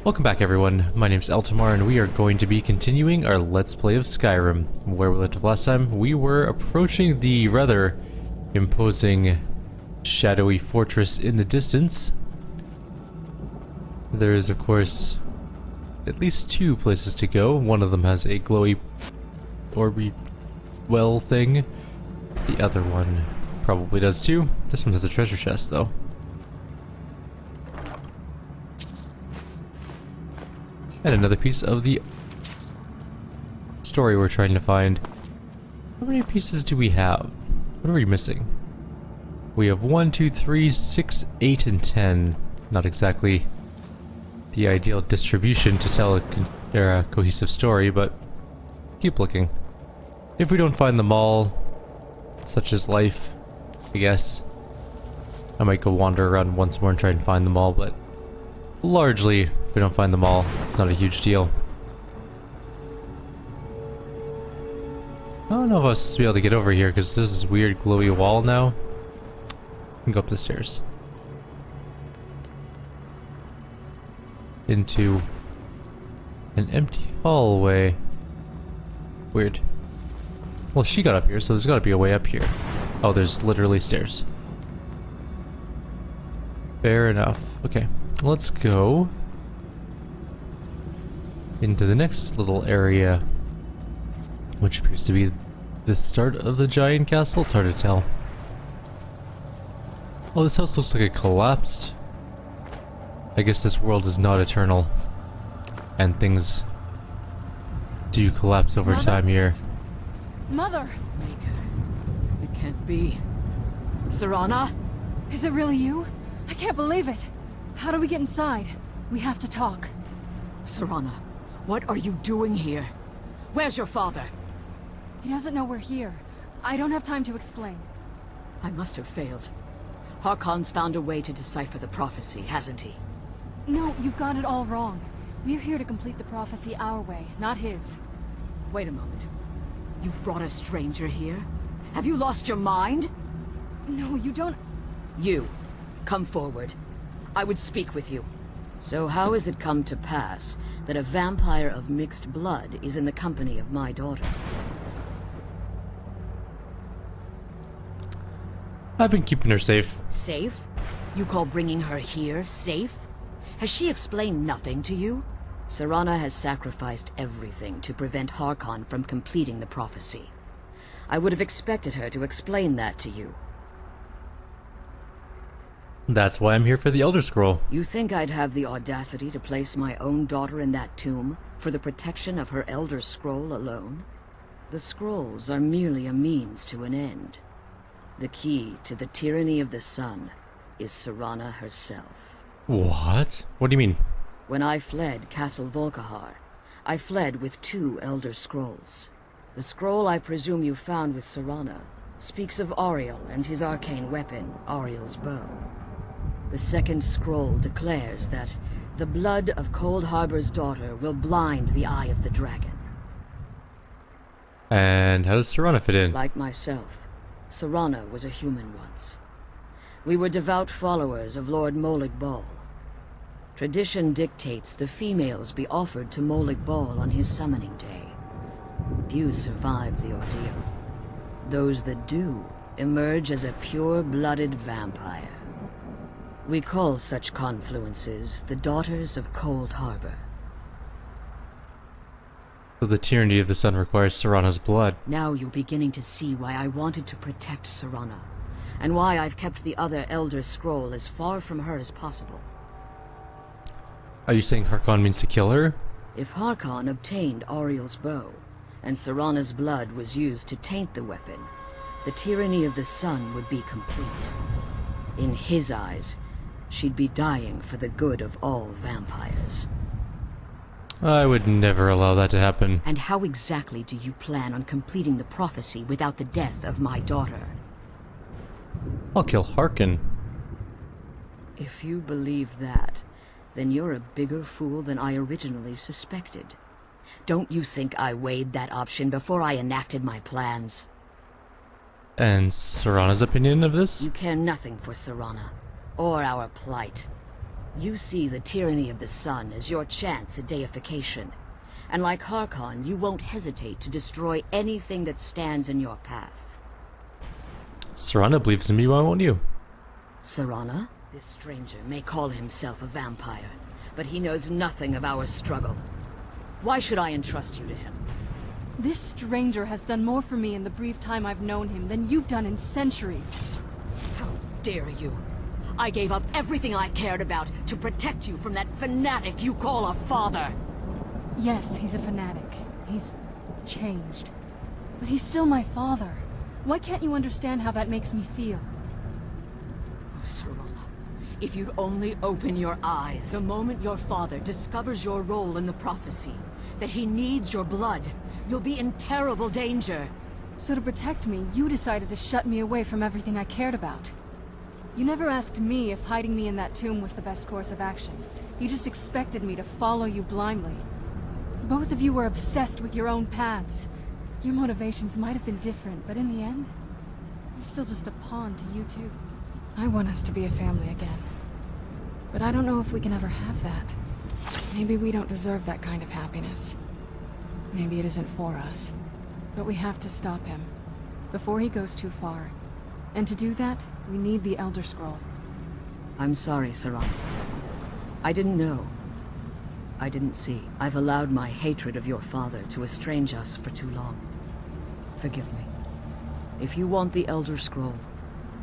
Welcome back everyone, my name's Eltimar and we are going to be continuing our Let's Play of Skyrim. Where we left off last time, we were approaching the rather imposing shadowy fortress in the distance. There is of course at least two places to go. One of them has a glowy orby well thing. The other one probably does too. This one has a treasure chest though. And another piece of the story we're trying to find. How many pieces do we have? What are we missing? We have 1, 2, 3, 6, 8, and 10. Not exactly the ideal distribution to tell a cohesive story, but keep looking. If we don't find them all, such is life, I guess. I might go wander around once more and try and find them all, but largely, if we don't find them all, it's not a huge deal. I don't know if I was supposed to be able to get over here because there's this weird glowy wall now. I can go up the stairs. Into an empty hallway. Weird. Well, she got up here, so there's gotta be a way up here. Oh, there's literally stairs. Fair enough. Okay, let's go into the next little area, which appears to be the start of the giant castle. It's hard to tell. Oh, this house looks like it collapsed. I guess this world is not eternal, and things do collapse over time here. Mother! Maker, it can't be. Serana? Is it really you? I can't believe it! How do we get inside? We have to talk. Serana, what are you doing here? Where's your father? He doesn't know we're here. I don't have time to explain. I must have failed. Harkon's found a way to decipher the prophecy, hasn't he? No, you've got it all wrong. We're here to complete the prophecy our way, not his. Wait a moment. You've brought a stranger here? Have you lost your mind? No, you don't... You, come forward. I would speak with you. So how has it come to pass that a vampire of mixed blood is in the company of my daughter? I've been keeping her safe. Safe? You call bringing her here safe? Has she explained nothing to you? Serana has sacrificed everything to prevent Harkon from completing the prophecy. I would have expected her to explain that to you. That's why I'm here for the Elder Scroll. You think I'd have the audacity to place my own daughter in that tomb for the protection of her Elder Scroll alone? The scrolls are merely a means to an end. The key to the tyranny of the sun is Serana herself. What? What do you mean? When I fled Castle Volkihar, I fled with 2 Elder Scrolls. The scroll I presume you found with Serana speaks of Auriel and his arcane weapon, Auriel's bow. The second scroll declares that the blood of Cold Harbor's daughter will blind the eye of the dragon. And how does Serana fit in? Like myself, Serana was a human once. We were devout followers of Lord Molig Bal. Tradition dictates the females be offered to Molig Bal on his summoning day. Few survive the ordeal. Those that do emerge as a pure-blooded vampire. We call such confluences the Daughters of Cold Harbor. So the tyranny of the sun requires Serana's blood. Now you're beginning to see why I wanted to protect Serana, and why I've kept the other Elder Scroll as far from her as possible. Are you saying Harkon means to kill her? If Harkon obtained Auriel's bow, and Serana's blood was used to taint the weapon, the tyranny of the sun would be complete. In his eyes, she'd be dying for the good of all vampires. I would never allow that to happen. And how exactly do you plan on completing the prophecy without the death of my daughter? I'll kill Harkon. If you believe that, then you're a bigger fool than I originally suspected. Don't you think I weighed that option before I enacted my plans? And Serana's opinion of this? You care nothing for Serana, or our plight. You see the tyranny of the sun as your chance at deification. And like Harkon, you won't hesitate to destroy anything that stands in your path. Serana believes in me, why won't you? Serana? This stranger may call himself a vampire, but he knows nothing of our struggle. Why should I entrust you to him? This stranger has done more for me in the brief time I've known him than you've done in centuries. How dare you! I gave up everything I cared about to protect you from that fanatic you call a father! Yes, he's a fanatic. He's changed. But he's still my father. Why can't you understand how that makes me feel? Oh, Serana, if you'd only open your eyes. The moment your father discovers your role in the prophecy, that he needs your blood, you'll be in terrible danger. So to protect me, you decided to shut me away from everything I cared about. You never asked me if hiding me in that tomb was the best course of action. You just expected me to follow you blindly. Both of you were obsessed with your own paths. Your motivations might have been different, but in the end, I'm still just a pawn to you two. I want us to be a family again. But I don't know if we can ever have that. Maybe we don't deserve that kind of happiness. Maybe it isn't for us. But we have to stop him, before he goes too far. And to do that, we need the Elder Scroll. I'm sorry, Serana. I didn't know. I didn't see. I've allowed my hatred of your father to estrange us for too long. Forgive me. If you want the Elder Scroll,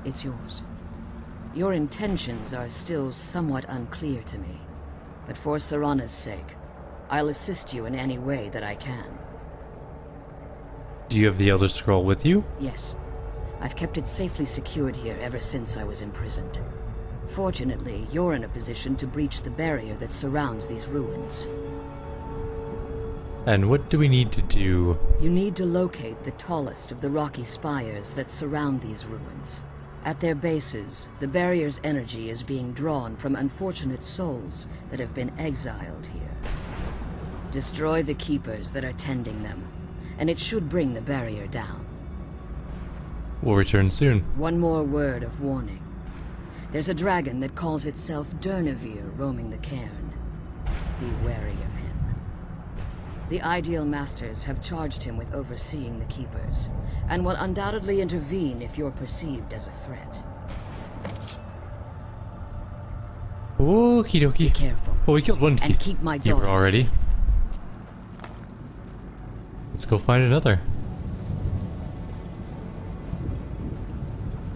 it's yours. Your intentions are still somewhat unclear to me. But for Serana's sake, I'll assist you in any way that I can. Do you have the Elder Scroll with you? Yes. I've kept it safely secured here ever since I was imprisoned. Fortunately, you're in a position to breach the barrier that surrounds these ruins. And what do we need to do? You need to locate the tallest of the rocky spires that surround these ruins. At their bases, the barrier's energy is being drawn from unfortunate souls that have been exiled here. Destroy the keepers that are tending them, and it should bring the barrier down. We'll return soon. One more word of warning. There's a dragon that calls itself Durnevere roaming the cairn. Be wary of him. The Ideal Masters have charged him with overseeing the Keepers, and will undoubtedly intervene if you're perceived as a threat. Okie dokie. Be careful. Well, we killed one And keep my keeper daughter already. safe. Let's go find another.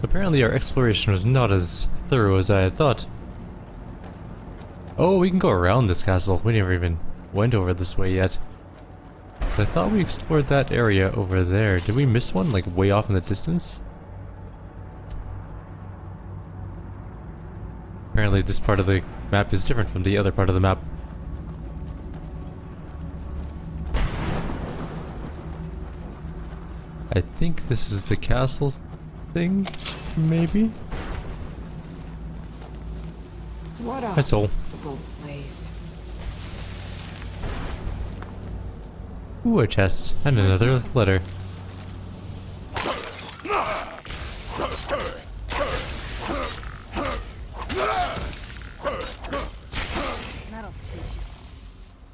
Apparently our exploration was not as thorough as I had thought. Oh, we can go around this castle. We never even went over this way yet. But I thought we explored that area over there. Did we miss one, like way off in the distance? Apparently this part of the map is different from the other part of the map. I think this is the castle thing, maybe? What a Hi, Soul. horrible place. Ooh, a chest. And another letter. That'll teach you.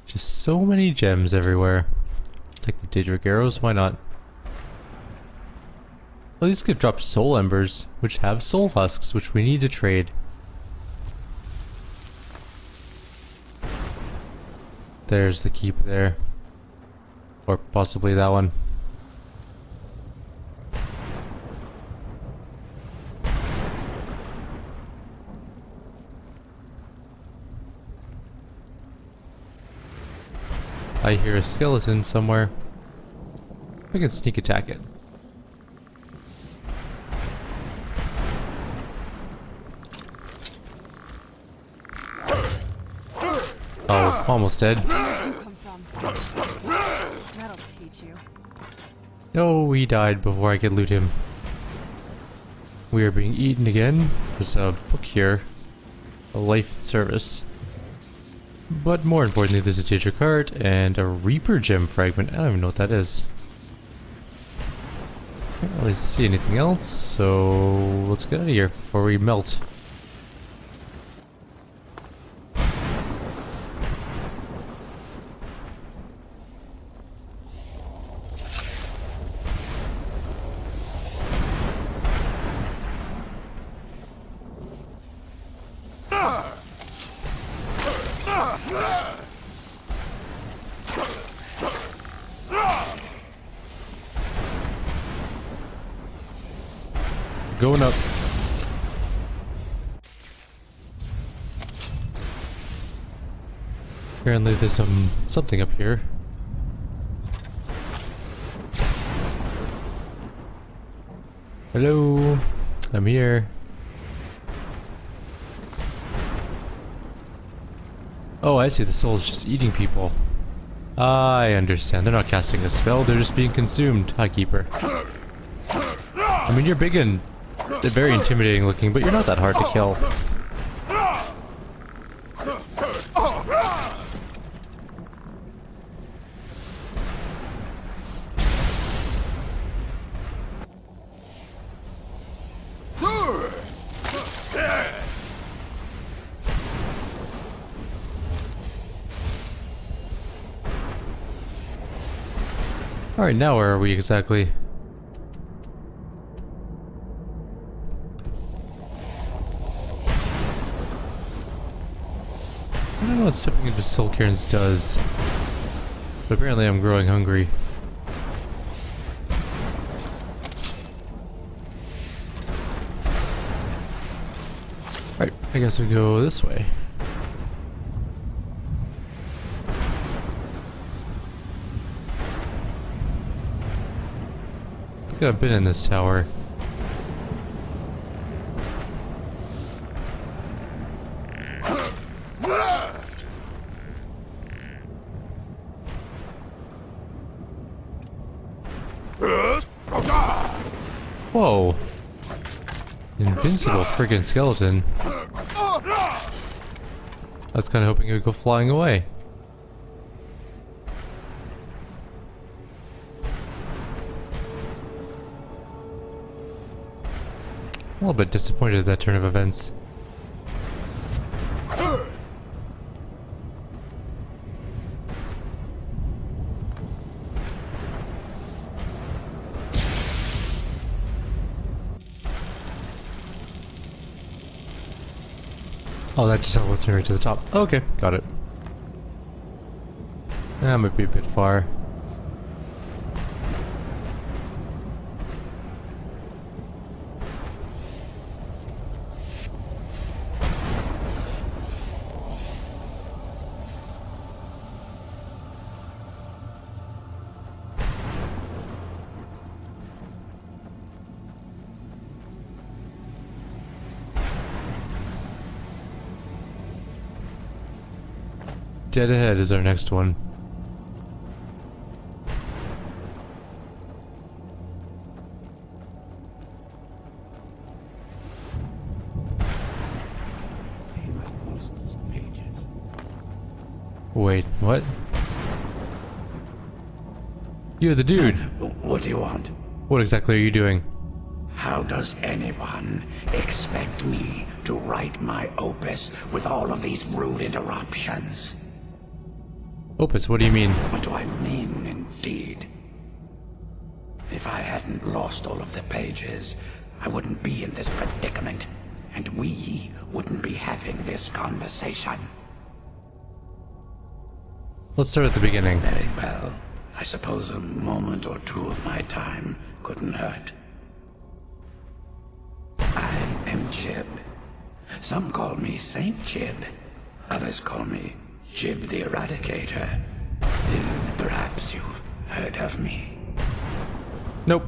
Just so many gems everywhere. Take the Daedric arrows, why not? Well, these could drop soul embers, which have soul husks, which we need to trade. There's the keep there. Or possibly that one. I hear a skeleton somewhere. I can sneak attack it. Oh, almost dead. Where'd you come from? That'll teach you. No, he died before I could loot him. We are being eaten again. There's a book here. A life and service. But more importantly, there's a Daedric heart and a Reaper gem fragment. I don't even know what that is. Can't really see anything else, so let's get out of here before we melt. going up. Apparently there's something up here. Hello, I'm here. Oh, I see, the soul's just eating people. I understand, they're not casting a spell, they're just being consumed. Hi, Keeper. I mean, you're big and they're very intimidating looking, but you're not that hard to kill. Alright, now where are we exactly? I don't know what stepping into soul cairns does, but apparently I'm growing hungry. Alright, I guess we go this way. I think I've been in this tower. Whoa. Invincible friggin' skeleton. I was kinda hoping it would go flying away. A little bit disappointed at that turn of events. Oh, that just teleports me right to the top. Okay, got it. That might be a bit far. Dead ahead is our next one. Wait, what? You're the dude. What do you want? What exactly are you doing? How does anyone expect me to write my opus with all of these rude interruptions? Opus, what do you mean? What do I mean, indeed? If I hadn't lost all of the pages, I wouldn't be in this predicament, and we wouldn't be having this conversation. Let's start at the beginning. Very well. I suppose a moment or two of my time couldn't hurt. I am Jib. Some call me Saint Jib. Others call me Jib the Eradicator. Perhaps you've heard of me. Nope.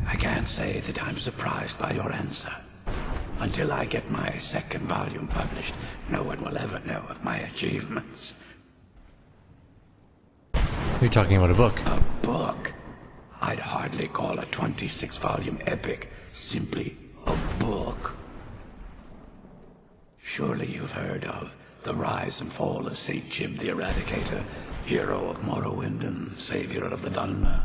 I can't say that I'm surprised by your answer. Until I get my second volume published, no one will ever know of my achievements. You're talking about a book. A book? I'd hardly call a 26-volume epic simply a book. Surely you've heard of the rise and fall of Saint Jib the Eradicator, hero of Morrowind and savior of the Dunmer.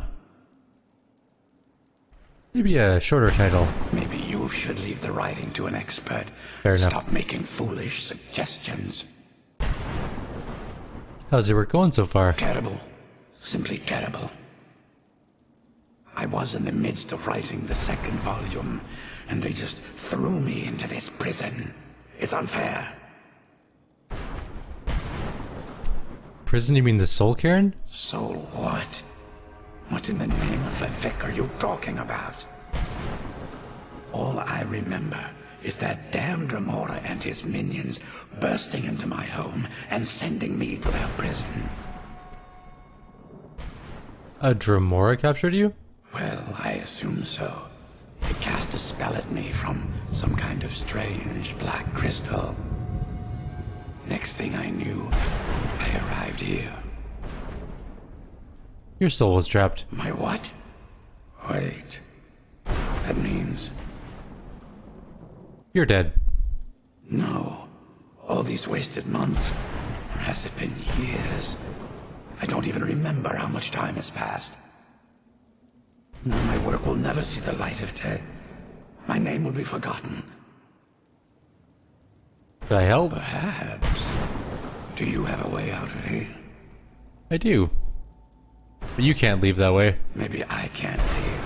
Maybe a shorter title. Maybe you should leave the writing to an expert. Fair enough. Stop making foolish suggestions. How's your work going so far? Terrible. Simply terrible. I was in the midst of writing the second volume, and they just threw me into this prison. It's unfair. Prison, you mean the soul cairn? So what? What in the name of the Vic are you talking about? All I remember is that damn Dremora and his minions bursting into my home and sending me to their prison. A Dremora captured you? Well, I assume so. It cast a spell at me from some kind of strange black crystal. Next thing I knew, I arrived here. Your soul was trapped. My what? Wait. That means... You're dead. No. All these wasted months. Or has it been years? I don't even remember how much time has passed. Now my work will never see the light of day. My name will be forgotten. Could I help? Perhaps. Do you have a way out of here? I do. But you can't leave that way. Maybe I can't leave,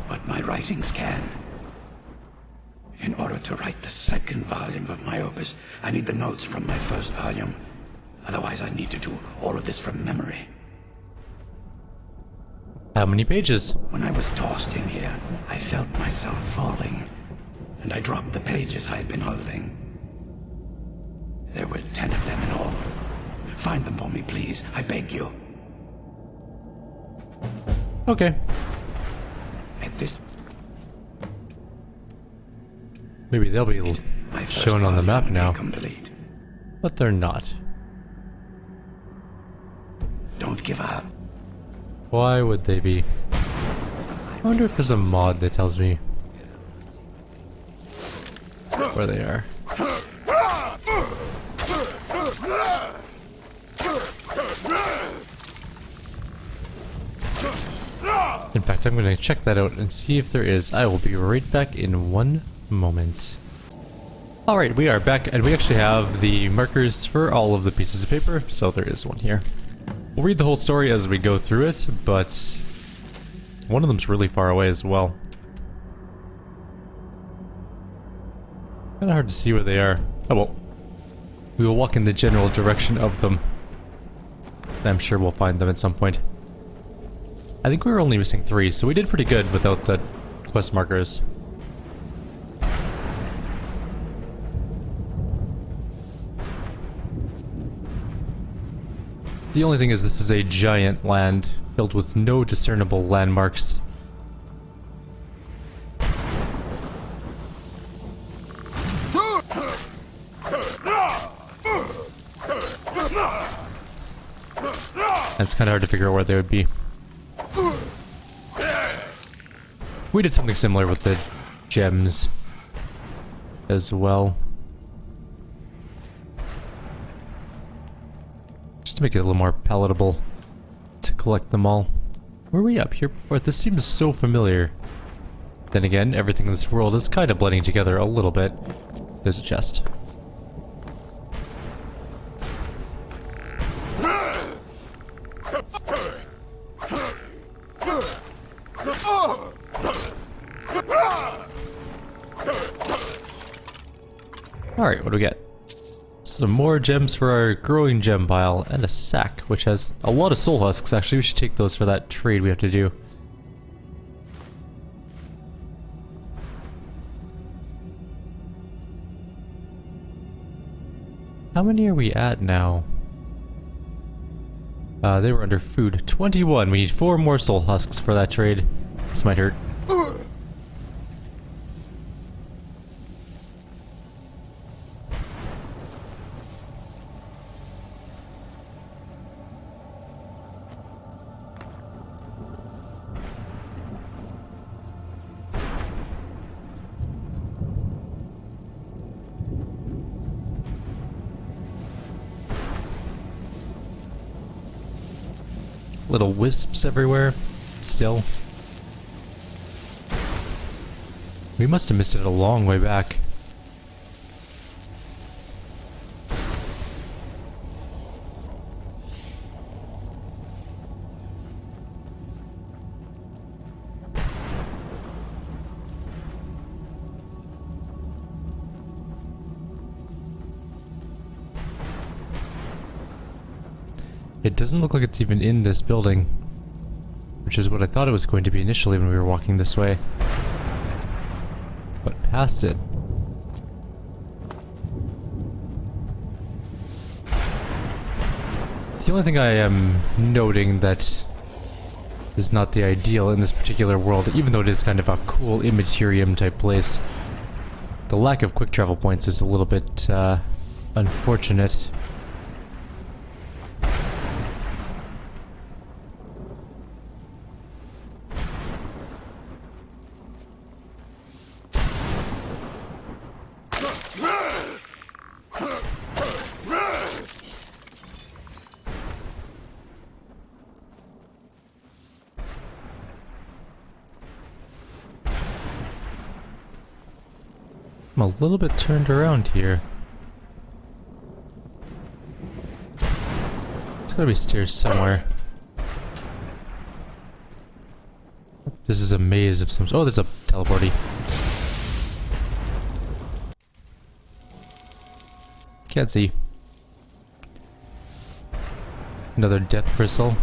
but my writings can. In order to write the second volume of my opus, I need the notes from my first volume. Otherwise, I need to do all of this from memory. How many pages? When I was tossed in here, I felt myself falling, and I dropped the pages I had been holding. There were 10 of them in all. Find them for me, please. I beg you. Okay. At this... Maybe they'll be my first shown on the volume map will be now. complete. But they're not. Don't give up. Why would they be? I wonder if there's a mod that tells me where they are. In fact, I'm going to check that out and see if there is. I will be right back in one moment. Alright, we are back, and we actually have the markers for all of the pieces of paper, so there is one here. We'll read the whole story as we go through it, but one of them's really far away as well. Kinda hard to see where they are. Oh well. We will walk in the general direction of them. And I'm sure we'll find them at some point. I think we were only missing 3, so we did pretty good without the quest markers. The only thing is this is a giant land filled with no discernible landmarks. And it's kind of hard to figure out where they would be. We did something similar with the gems as well. Just to make it a little more palatable to collect them all. Were we up here before? This seems so familiar. Then again, everything in this world is kind of blending together a little bit. There's a chest. Alright, what do we get? Some more gems for our growing gem pile, and a sack, which has a lot of soul husks. Actually, we should take those for that trade we have to do. How many are we at now? They were under food. 21. We need 4 more soul husks for that trade. This might hurt. Little wisps everywhere. Still. We must have missed it a long way back. It doesn't look like it's even in this building, which is what I thought it was going to be initially when we were walking this way. past it. The only thing I am noting that is not the ideal in this particular world, even though it is kind of a cool Immaterium type place, the lack of quick travel points is a little bit unfortunate. I'm a little bit turned around here. There's gotta be stairs somewhere. This is a maze of some sort. Oh, there's a teleporty. Can't see. Another death crystal.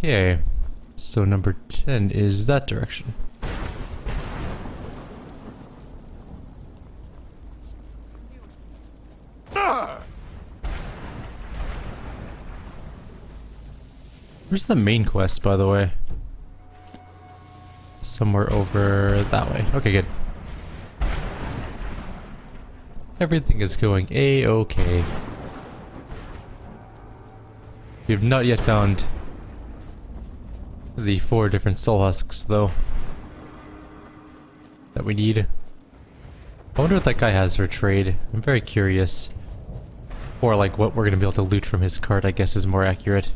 Okay, so number 10 is that direction. Where's the main quest, by the way? Somewhere over that way. Okay, good. Everything is going A-okay. We have not yet found the 4 different soul husks, though, that we need. I wonder what that guy has for trade. I'm very curious. Or like what we're gonna be able to loot from his cart, I guess, is more accurate.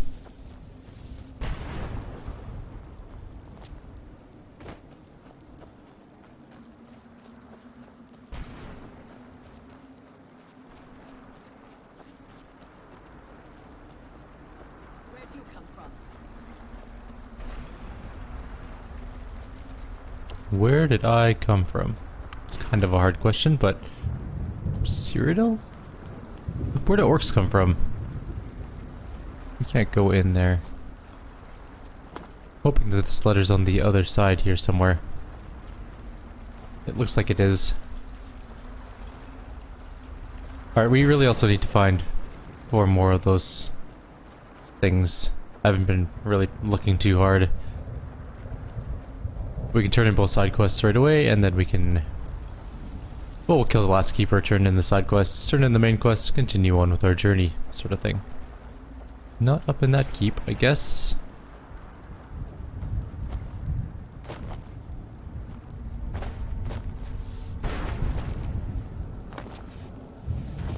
Where did I come from? It's kind of a hard question, but... Cyrodiil? Where do orcs come from? We can't go in there. Hoping that this letter's on the other side here somewhere. It looks like it is. Alright, we really also need to find 4 more of those things. I haven't been really looking too hard. We can turn in both side quests right away, and then we can... Well, we'll kill the last keeper, turn in the side quests, turn in the main quest, continue on with our journey, sort of thing. Not up in that keep, I guess.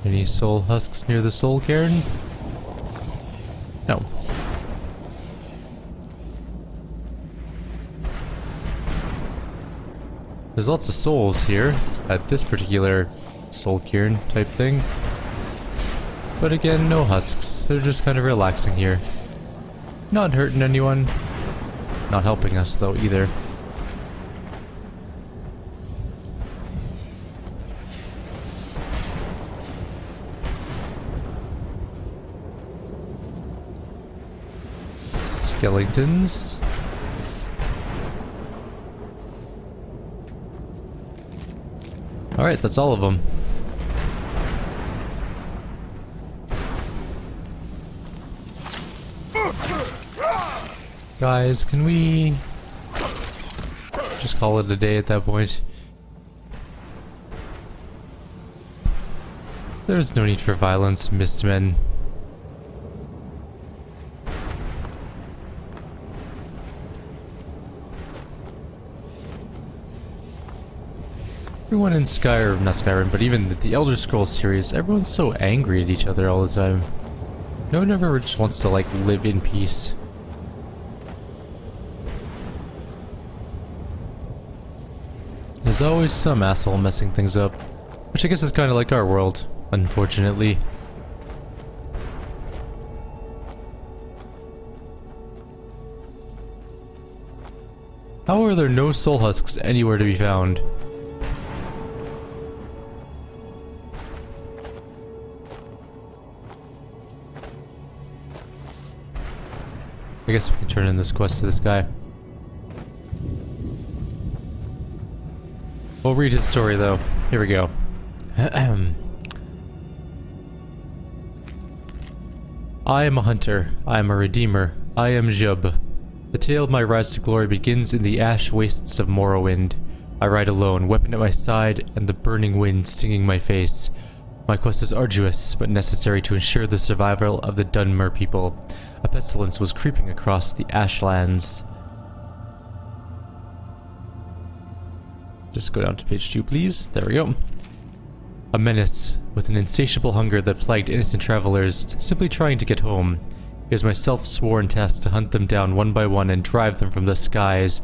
Any soul husks near the soul cairn? No. There's lots of souls here at this particular soul cairn type thing. But again, no husks. They're just kind of relaxing here. Not hurting anyone. Not helping us though either. Skeletons. Alright, that's all of them. Guys, can we just call it a day at that point? There's no need for violence, Mistmen. Everyone in Skyrim, not Skyrim, but even the Elder Scrolls series, everyone's so angry at each other all the time. No one ever just wants to, like, live in peace. There's always some asshole messing things up. Which I guess is kind of like our world, unfortunately. How are there no soul husks anywhere to be found? I guess we can turn in this quest to this guy. We'll read his story though. Here we go. I am a hunter. I am a redeemer. I am Jub. The tale of my rise to glory begins in the ash wastes of Morrowind. I ride alone, weapon at my side, and the burning wind stinging my face. My quest was arduous, but necessary to ensure the survival of the Dunmer people. A pestilence was creeping across the Ashlands. Just go down to page 2, please. There we go. A menace, with an insatiable hunger that plagued innocent travelers, simply trying to get home. It was my self-sworn task to hunt them down one by one and drive them from the skies.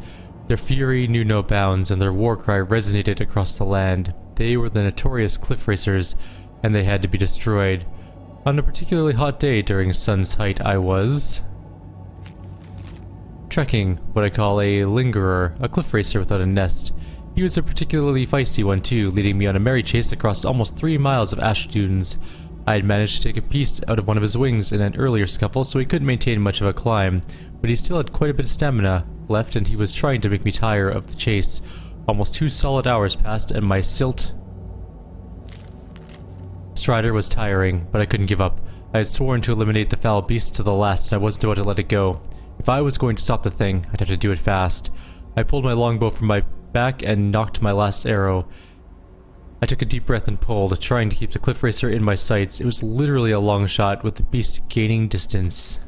Their fury knew no bounds, and their war cry resonated across the land. They were the notorious cliff racers, and they had to be destroyed. On a particularly hot day during sun's height, I was trekking, what I call a lingerer, a cliff racer without a nest. He was a particularly feisty one too, leading me on a merry chase across almost 3 miles of ash dunes. I had managed to take a piece out of one of his wings in an earlier scuffle, so he couldn't maintain much of a climb, but he still had quite a bit of stamina left, and he was trying to make me tire of the chase. Almost 2 solid hours passed, and my silt strider was tiring, but I couldn't give up. I had sworn to eliminate the foul beast to the last, and I wasn't about to let it go. If I was going to stop the thing, I'd have to do it fast. I pulled my longbow from my back and knocked my last arrow. I took a deep breath and pulled, trying to keep the cliff racer in my sights. It was literally a long shot, with the beast gaining distance,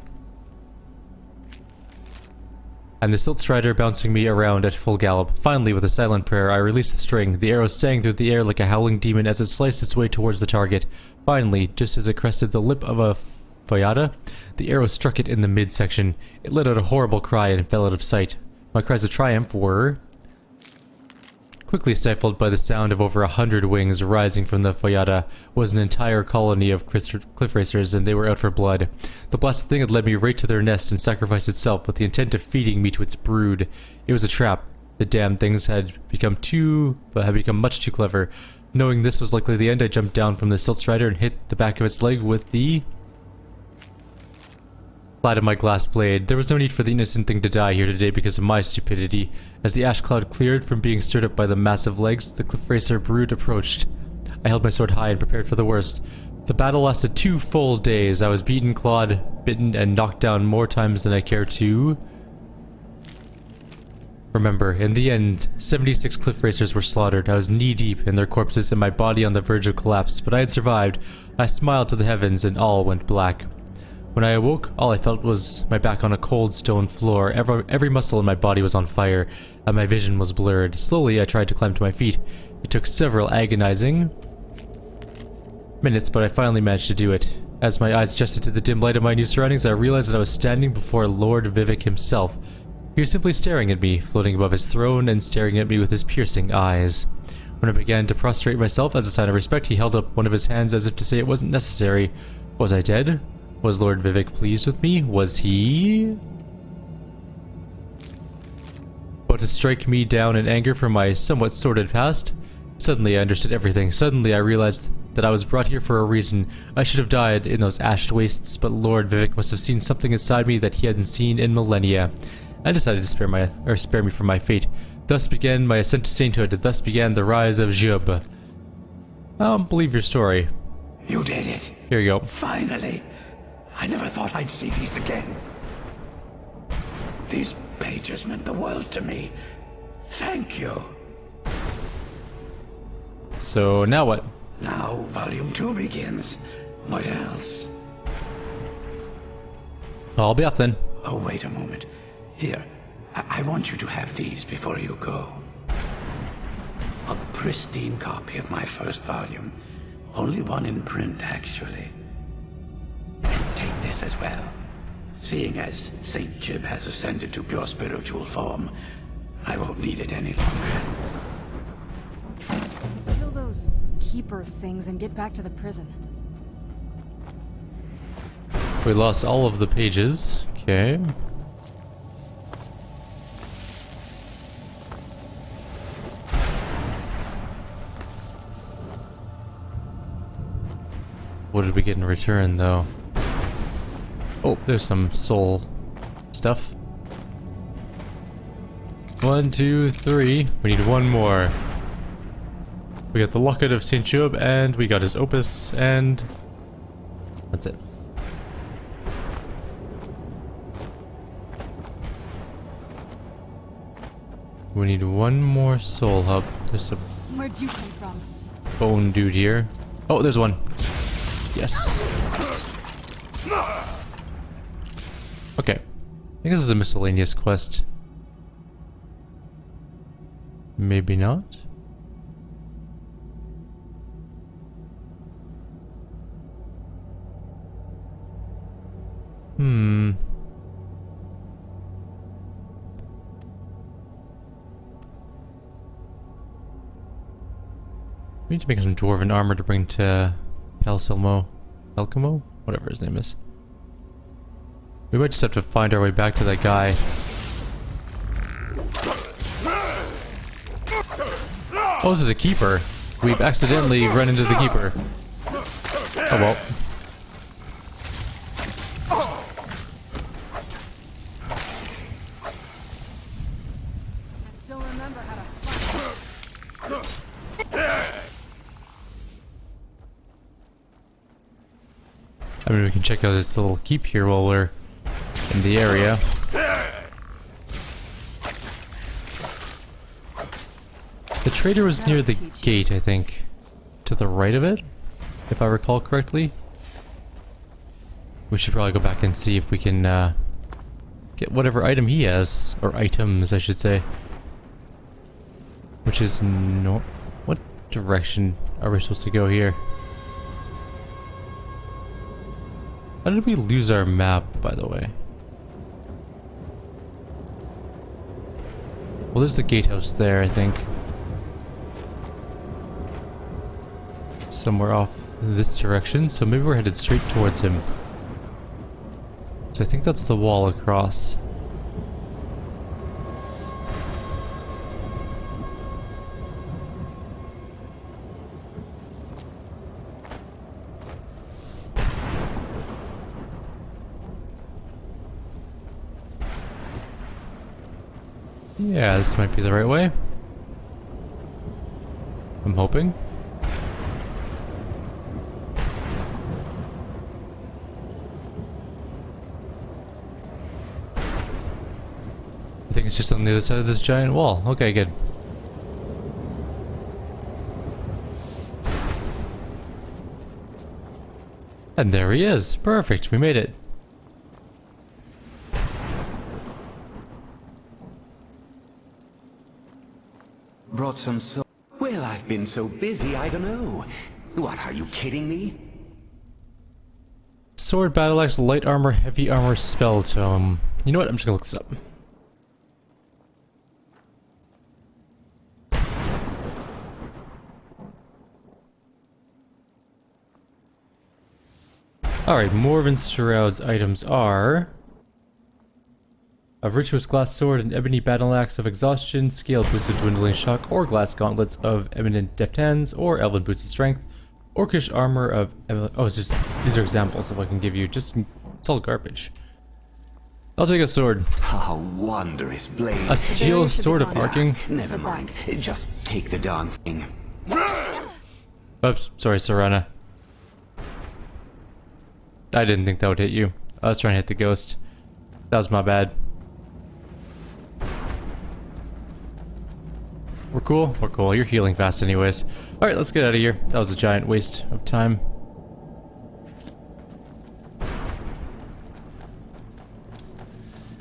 and the silt strider bouncing me around at full gallop. Finally, with a silent prayer, I released the string. The arrow sang through the air like a howling demon as it sliced its way towards the target. Finally, just as it crested the lip of a Foyada, the arrow struck it in the midsection. It let out a horrible cry and fell out of sight. My cries of triumph were quickly stifled by the sound of over 100 wings rising from the Foyada. Was an entire colony of cliff racers, and they were out for blood. The blasted thing had led me right to their nest and sacrificed itself with the intent of feeding me to its brood. It was a trap. The damned things had become much too clever. Knowing this was likely the end, I jumped down from the silt strider and hit the back of its leg with the flat of my glass blade. There was no need for the innocent thing to die here today because of my stupidity. As the ash cloud cleared from being stirred up by the massive legs, the cliff racer brood approached. I held my sword high and prepared for the worst. The battle lasted 2 full days. I was beaten, clawed, bitten, and knocked down more times than I care to remember. In the end, 76 cliff racers were slaughtered. I was knee-deep in their corpses and my body on the verge of collapse, but I had survived. I smiled to the heavens and all went black. When I awoke, all I felt was my back on a cold stone floor. Every muscle in my body was on fire, and my vision was blurred. Slowly, I tried to climb to my feet. It took several agonizing minutes, but I finally managed to do it. As my eyes adjusted to the dim light of my new surroundings, I realized that I was standing before Lord Vivek himself. He was simply staring at me, floating above his throne and staring at me with his piercing eyes. When I began to prostrate myself as a sign of respect, he held up one of his hands as if to say it wasn't necessary. Was I dead? Was Lord Vivek pleased with me? Was he about to strike me down in anger for my somewhat sordid past? Suddenly I understood everything. Suddenly I realized that I was brought here for a reason. I should have died in those ashed wastes, but Lord Vivek must have seen something inside me that he hadn't seen in millennia. I decided to spare me from my fate. Thus began my ascent to sainthood. Thus began the rise of Jub. I don't believe your story. You did it. Here you go. Finally. I never thought I'd see these again. These pages meant the world to me. Thank you. So now what? Now Volume 2 begins. What else? I'll be off then. Oh, wait a moment. Here, I want you to have these before you go. A pristine copy of my first volume. Only one in print, actually. And take this as well. Seeing as Saint Jib has ascended to pure spiritual form, I won't need it any longer. Let's kill those keeper things and get back to the prison. We lost all of the pages. Okay. What did we get in return, though? Oh, there's some soul stuff. stuff. 1, 2, 3. We need one more. We got the Locket of St. Job, and we got his Opus, and that's it. We need one more soul hub. There's a Where'd you come from? bone dude here. Oh, there's one. Yes. Okay. I think this is a miscellaneous quest. Maybe not. We need to make some dwarven armor to bring to Elkimo? Whatever his name is. We might just have to find our way back to that guy. Oh, this is a keeper. We've accidentally run into the keeper. Oh well. I still remember how to fight. I mean, we can check out this little keep here while we're in the area. The trader was near the gate, I think. To the right of it, if I recall correctly. We should probably go back and see if we can get whatever item he has. Or items, I should say. Which is no... What direction are we supposed to go here? How did we lose our map, by the way? Well, there's the gatehouse there, I think. Somewhere off this direction, so maybe we're headed straight towards him. So I think that's the wall across. Yeah, this might be the right way. I'm hoping. I think it's just on the other side of this giant wall. Okay, good. And there he is. Perfect. We made it. Brought some Well, I've been so busy, I don't know. What, are you kidding me? Sword, battle axe, light armor, heavy armor, spell tome. You know what? I'm just gonna look this up. Alright, Morven Shroud's items are... a virtuous glass sword, an ebony battle axe of exhaustion, scaled boots of dwindling shock, or glass gauntlets of eminent deft hands, or elven boots of strength, orcish armor of... oh, it's just... these are examples of what I can give you. Just... it's all garbage. I'll take a sword. Oh, wondrous blade. A steel sword of Yeah, arcing. Never mind. Just take the darn thing. Oops, sorry, Serana. I didn't think that would hit you. I was trying to hit the ghost. That was my bad. We're cool? We're cool. You're healing fast anyways. Alright, let's get out of here. That was a giant waste of time.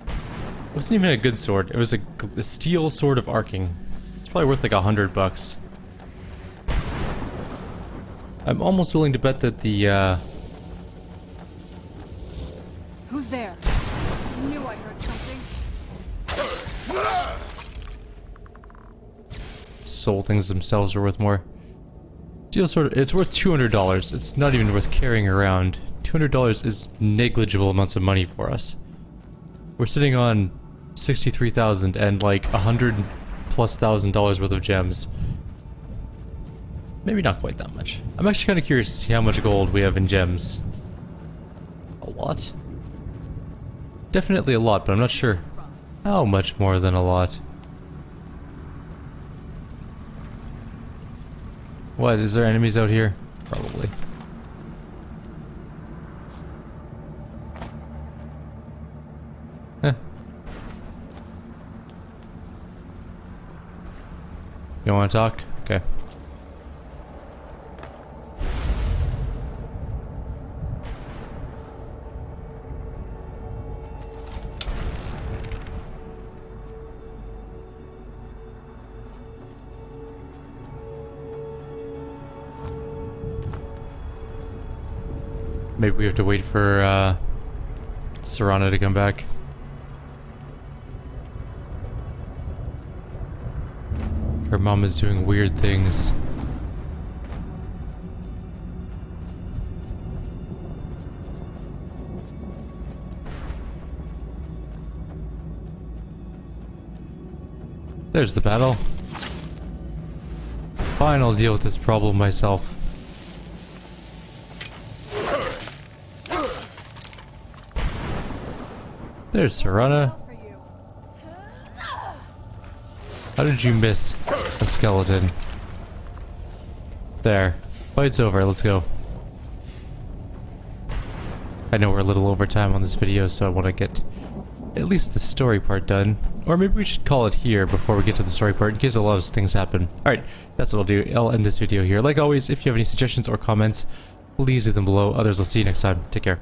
It wasn't even a good sword. It was a steel sword of arcing. It's probably worth like $100. I'm almost willing to bet that the, Who's there? I knew I heard something. soul things themselves are worth more. Steel sword, it's worth $200. It's not even worth carrying around. $200 is negligible amounts of money for us. We're sitting on 63,000 and like $100,000+ worth of gems. Maybe not quite that much. I'm actually kind of curious to see how much gold we have in gems. A lot? Definitely a lot, but I'm not sure how much more than a lot. What, is there enemies out here? Probably. Huh. You want to talk? Okay. Maybe we have to wait for Serana to come back. Her mom is doing weird things. There's the battle. Fine, I'll deal with this problem myself. There's Serana. How did you miss a skeleton? There. Fight's over, let's go. I know we're a little over time on this video, so I want to get at least the story part done. Or maybe we should call it here before we get to the story part in case a lot of things happen. Alright, that's what I'll do. I'll end this video here. Like always, if you have any suggestions or comments, please leave them below. Others, I'll see you next time. Take care.